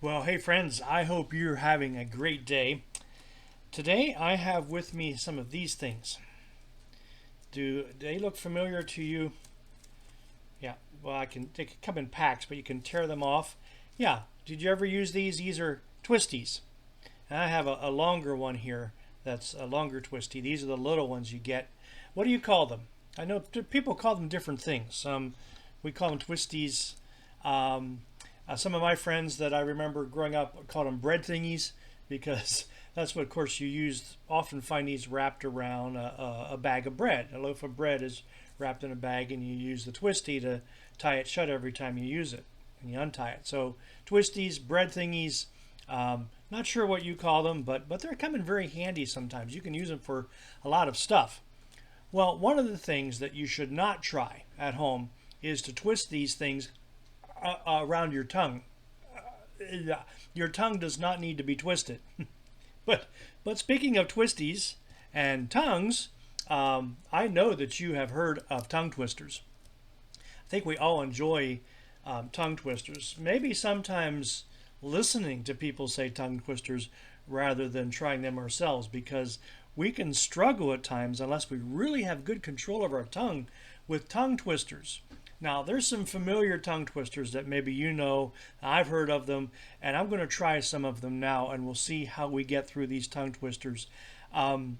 Well, hey friends, I hope you're having a great day. Today I have with me some of these things. Do they look familiar to you? Yeah, well, they can come in packs, but you can tear them off. Yeah, did you ever use these? These are twisties. And I have a longer one here that's a longer twisty. These are the little ones you get. What do you call them? I know people call them different things. We call them twisties. Um, some of my friends that I remember growing up called them bread thingies because that's what, of course, you use. Often find these wrapped around a bag of bread. A loaf of bread is wrapped in a bag, and you use the twisty to tie it shut every time you use it, and you untie it. So twisties, bread thingies. Not sure what you call them, but they're coming very handy sometimes. You can use them for a lot of stuff. Well, one of the things that you should not try at home is to twist these things around your tongue. Your tongue does not need to be twisted. but but speaking of twisties and tongues, I know that you have heard of tongue twisters. I think we all enjoy tongue twisters. Maybe sometimes listening to people say tongue twisters rather than trying them ourselves because we can struggle at times unless we really have good control of our tongue with tongue twisters. Now, there's some familiar tongue twisters that maybe you know. I've heard of them, and I'm going to try some of them now, and we'll see how we get through these tongue twisters. Um,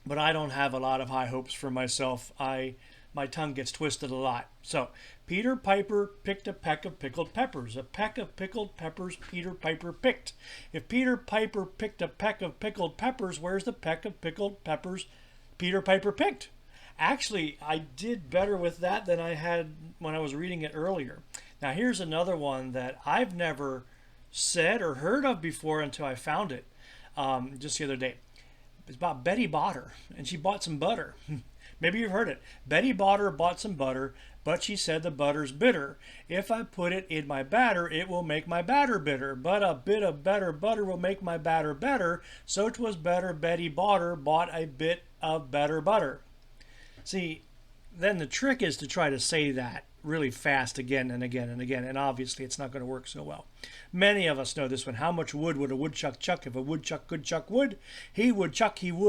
but I don't have a lot of high hopes for myself. My tongue gets twisted a lot. So, Peter Piper picked a peck of pickled peppers. A peck of pickled peppers Peter Piper picked. If Peter Piper picked a peck of pickled peppers, where's the peck of pickled peppers Peter Piper picked? Actually, I did better with that than I had when I was reading it earlier. Now, here's another one that I've never said or heard of before until I found it just the other day. It's about Betty Botter, and she bought some butter. Maybe you've heard it. Betty Botter bought some butter, but she said the butter's bitter. If I put it in my batter, it will make my batter bitter. But a bit of better butter will make my batter better. So 'twas better Betty Botter bought a bit of better butter. See, then the trick is to try to say that really fast again and again and again, and obviously it's not going to work so well. Many of us know this one. How much wood would a woodchuck chuck if a woodchuck could chuck wood? He would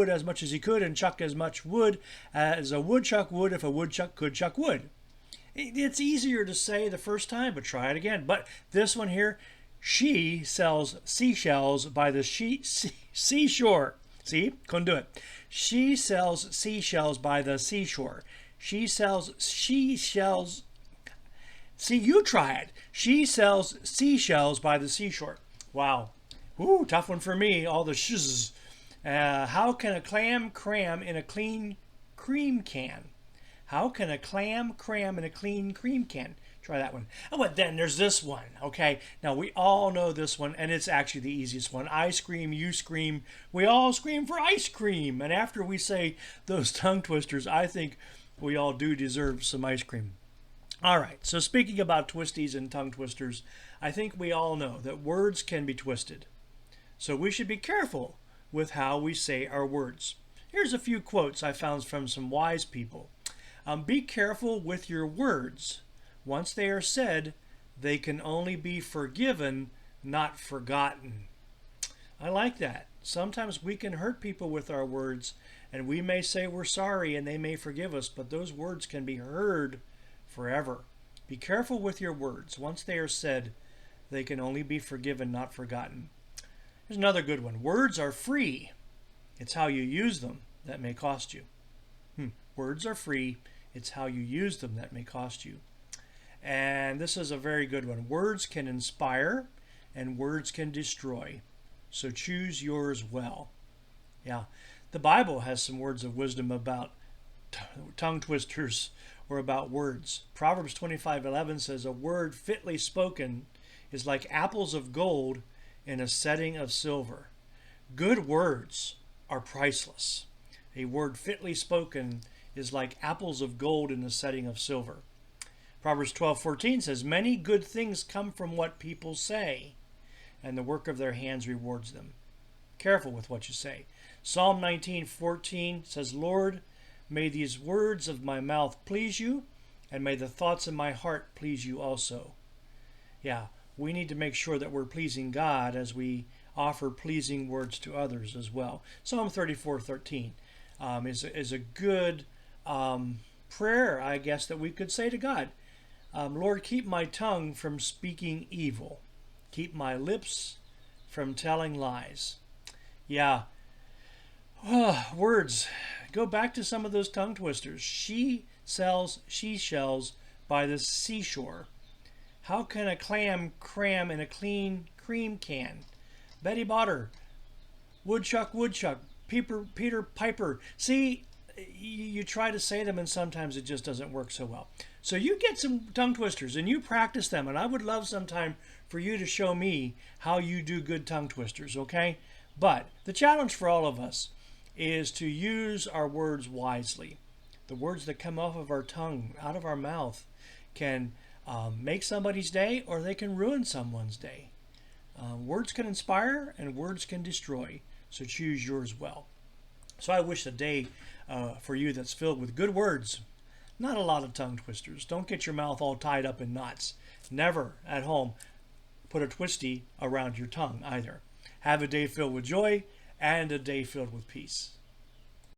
as much as he could and chuck as much wood as a woodchuck would if a woodchuck could chuck wood. It's easier to say the first time, but try it again. But this one here, she sells seashells by the seashore. See, couldn't do it. She sells seashells by the seashore. She sells seashells. See, you try it. She sells seashells by the seashore. Wow. Ooh, tough one for me. All the sh's. How can a clam cram in a clean cream can? How can a clam cram in a clean cream can? Try that one. Oh, but then there's this one. Okay, now we all know this one, and it's actually the easiest one. I scream, you scream, we all scream for ice cream. And after we say those tongue twisters, I think we all do deserve some ice cream. All right, so speaking about twisties and tongue twisters, I think we all know that words can be twisted. So we should be careful with how we say our words. Here's a few quotes I found from some wise people. Be careful with your words. Once they are said, they can only be forgiven, not forgotten. I like that. Sometimes we can hurt people with our words, and we may say we're sorry and they may forgive us, but those words can be heard forever. Be careful with your words. Once they are said, they can only be forgiven, not forgotten. Here's another good one. Words are free. It's how you use them that may cost you. Words are free. It's how you use them that may cost you. And this is a very good one. Words can inspire and words can destroy. So choose yours well. Yeah, the Bible has some words of wisdom about tongue twisters or about words. Proverbs 25:11 says, a word fitly spoken is like apples of gold in a setting of silver. Good words are priceless. A word fitly spoken is like apples of gold in a setting of silver. Proverbs 12:14 says, many good things come from what people say, and the work of their hands rewards them. Careful with what you say. Psalm 19:14 says, Lord, may these words of my mouth please you, and may the thoughts of my heart please you also. Yeah, we need to make sure that we're pleasing God as we offer pleasing words to others as well. Psalm 34:13 is a good prayer, I guess, that we could say to God. Lord, keep my tongue from speaking evil. Keep my lips from telling lies. Yeah. Words. Go back to some of those tongue twisters. She sells seashells by the seashore. How can a clam cram in a clean cream can? Betty Botter. Woodchuck, Woodchuck. Peter Piper. See, you try to say them and sometimes it just doesn't work so well. So you get some tongue twisters and you practice them, and I would love sometime for you to show me how you do good tongue twisters, okay? But the challenge for all of us is to use our words wisely. The words that come off of our tongue, out of our mouth, can make somebody's day or they can ruin someone's day. Words can inspire and words can destroy, so choose yours well. So I wish a day for you that's filled with good words, not a lot of tongue twisters. Don't get your mouth all tied up in knots. Never at home put a twisty around your tongue either. Have a day filled with joy and a day filled with peace.